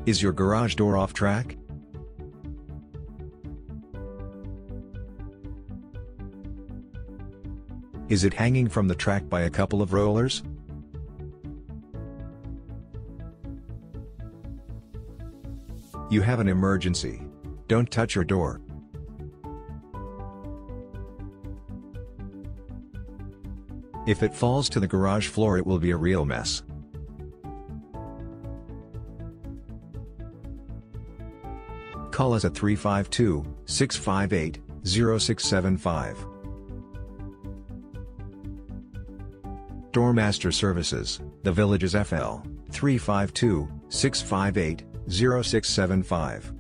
Is your garage door off track? Is it hanging from the track by a couple of rollers? You have an emergency. Don't touch your door. If it falls to the garage floor, it will be a real mess. Call us at 352-658-0675. Doormaster Services, The Villages FL, 352-658-0675.